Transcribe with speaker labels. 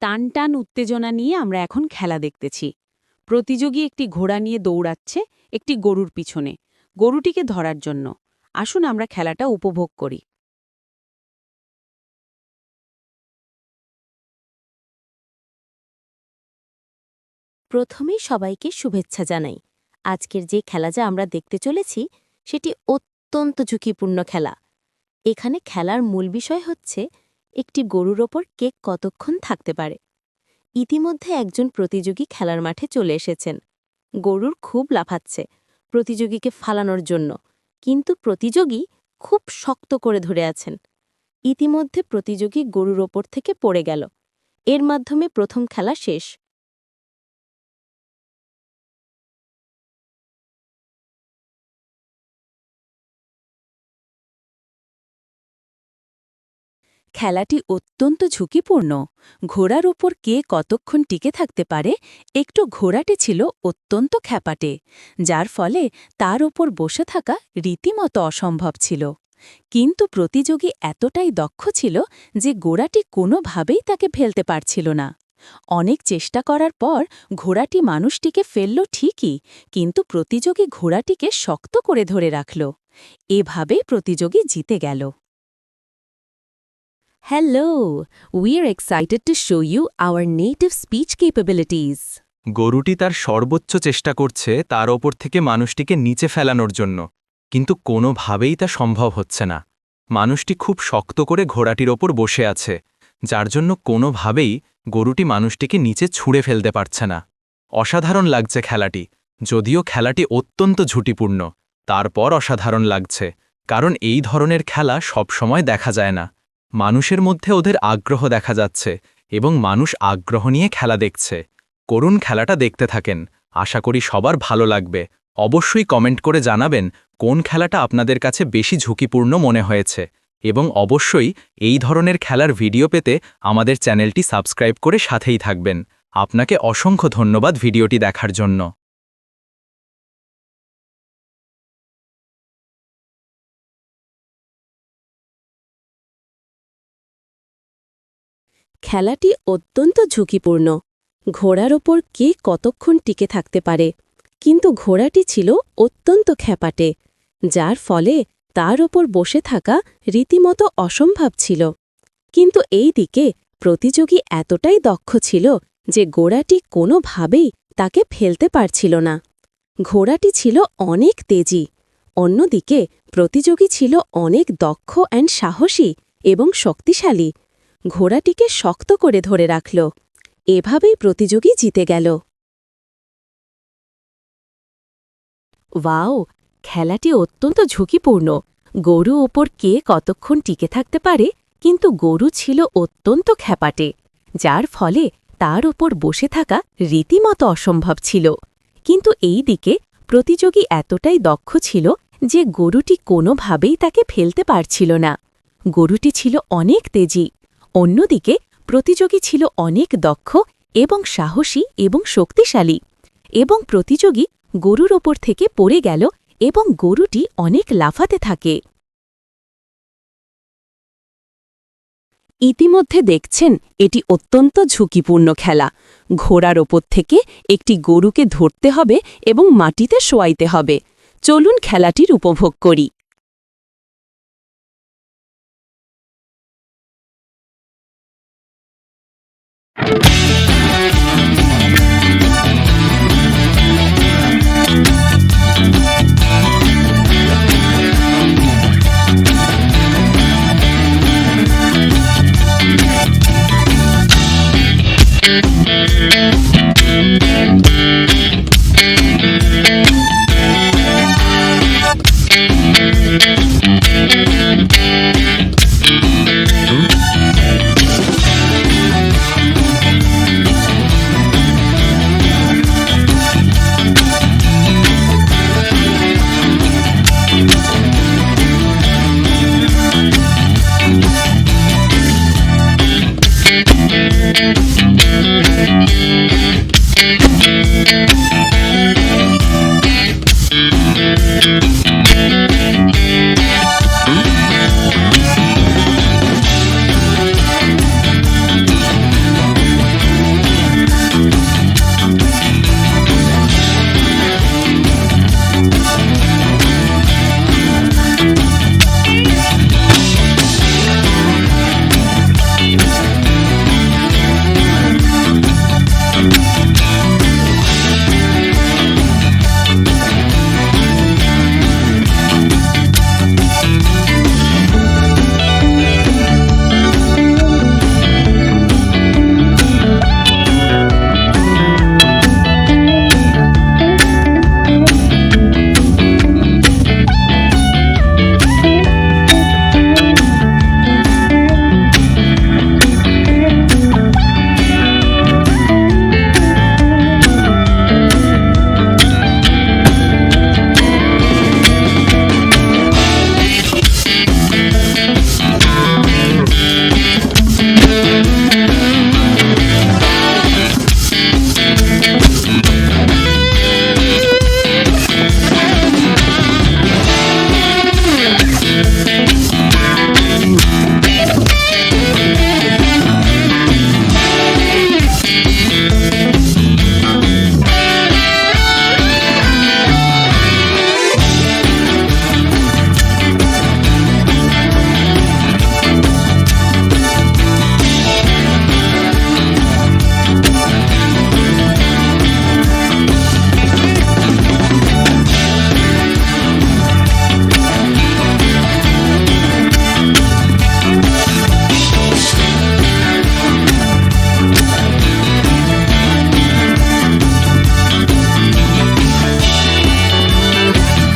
Speaker 1: টান টান উত্তেজনা নিয়ে আমরা এখন খেলা দেখতেছি। প্রতিযোগী একটি ঘোড়া নিয়ে দৌড়াচ্ছে একটি গরুর পিছনে, গরুটিকে ধরার জন্য। আসুন আমরা খেলাটা উপভোগ করি।
Speaker 2: প্রথমেই সবাইকে শুভেচ্ছা জানাই। আজকের যে খেলা যা আমরা দেখতে চলেছি সেটি অত্যন্ত ঝুঁকিপূর্ণ খেলা। এখানে খেলার মূল বিষয় হচ্ছে একটি গরুর ওপর কে কতক্ষণ থাকতে পারে। ইতিমধ্যে একজন প্রতিযোগী খেলার মাঠে চলে এসেছেন। গরুর খুব লাফাচ্ছে প্রতিযোগীকে ফালানোর জন্য, কিন্তু প্রতিযোগী খুব শক্ত করে ধরে আছেন। ইতিমধ্যে প্রতিযোগী গরুর ওপর থেকে পড়ে গেল। এর মাধ্যমে প্রথম খেলা শেষ।
Speaker 1: খেলাটি অত্যন্ত ঝুঁকিপূর্ণ। ঘোড়ার ওপর কে কতক্ষণ টিকে থাকতে পারে, একটু ঘোড়াটি ছিল অত্যন্ত খ্যাপাটে, যার ফলে তার ওপর বসে থাকা রীতিমতো অসম্ভব ছিল। কিন্তু প্রতিযোগী এতটাই দক্ষ ছিল যে ঘোড়াটি কোনোভাবেই তাকে ফেলতে পারছিল না। অনেক চেষ্টা করার পর ঘোড়াটি মানুষটিকে ফেলল ঠিকই, কিন্তু প্রতিযোগী ঘোড়াটিকে শক্ত করে ধরে রাখল। এভাবেই প্রতিযোগী জিতে গেল। Hello, we're excited to show you our native speech capabilities.
Speaker 3: গরুটি তার সর্বোচ্চ চেষ্টা করছে তার ওপর থেকে মানুষটিকে নিচে ফেলানোর জন্য, কিন্তু কোনোভাবেই তা সম্ভব হচ্ছে না। মানুষটি খুব শক্ত করে ঘোড়াটির ওপর বসে আছে, যার জন্য কোনোভাবেই গরুটি মানুষটিকে নিচে ছুঁড়ে ফেলতে পারছে না। অসাধারণ লাগছে খেলাটি, যদিও খেলাটি অত্যন্ত ঝুঁকিপূর্ণ, তারপর অসাধারণ লাগছে, কারণ এই ধরনের খেলা সবসময় দেখা যায় না। মানুষের মধ্যে ওদের আগ্রহ দেখা যাচ্ছে এবং মানুষ আগ্রহ নিয়ে খেলা দেখছে। করুন, খেলাটা দেখতে থাকেন, আশা করি সবার ভালো লাগবে। অবশ্যই কমেন্ট করে জানাবেন কোন খেলাটা আপনাদের কাছে বেশি ঝুঁকিপূর্ণ মনে হয়েছে, এবং অবশ্যই এই ধরনের খেলার ভিডিও পেতে আমাদের চ্যানেলটি সাবস্ক্রাইব করে সাথেই থাকবেন। আপনাকে অসংখ্য ধন্যবাদ ভিডিওটি দেখার জন্য।
Speaker 2: খেলাটি অত্যন্ত ঝুঁকিপূর্ণ। ঘোড়ার ওপর কে কতক্ষণ টিকে থাকতে পারে, কিন্তু ঘোড়াটি ছিল অত্যন্ত খ্যাপাটে, যার ফলে তার ওপর বসে থাকা রীতিমতো অসম্ভব ছিল। কিন্তু এই দিকে প্রতিযোগী এতটাই দক্ষ ছিল যে ঘোড়াটি কোনোভাবেই তাকে ফেলতে পারছিল না। ঘোড়াটি ছিল অনেক তেজি। অন্যদিকে প্রতিযোগী ছিল অনেক দক্ষ অ্যান্ড সাহসী এবং শক্তিশালী। ঘোড়াটিকে শক্ত করে ধরে রাখল। এভাবেই প্রতিযোগী জিতে গেল। ওয়াও, খেলাটি অত্যন্ত ঝুঁকিপূর্ণ। গরু ওপর কে কতক্ষণ টিকে থাকতে পারে, কিন্তু গরু ছিল অত্যন্ত খ্যাপাটে, যার ফলে তার ওপর বসে থাকা রীতিমতো অসম্ভব ছিল। কিন্তু এই দিকে প্রতিযোগী এতটাই দক্ষ ছিল যে গরুটি কোনোভাবেই তাকে ফেলতে পারছিল না। গরুটি ছিল অনেক তেজি। অন্যদিকে প্রতিযোগী ছিল অনেক দক্ষ এবং সাহসী এবং শক্তিশালী, এবং প্রতিযোগী গরুর ওপর থেকে পড়ে গেল এবং গরুটি অনেক লাফাতে থাকে। ইতিমধ্যে দেখছেন এটি অত্যন্ত ঝুঁকিপূর্ণ খেলা। ঘোড়ার ওপর থেকে একটি গরুকে ধরতে হবে এবং মাটিতে শোয়াইতে হবে। চলুন খেলাটির উপভোগ করি।
Speaker 4: Thank you.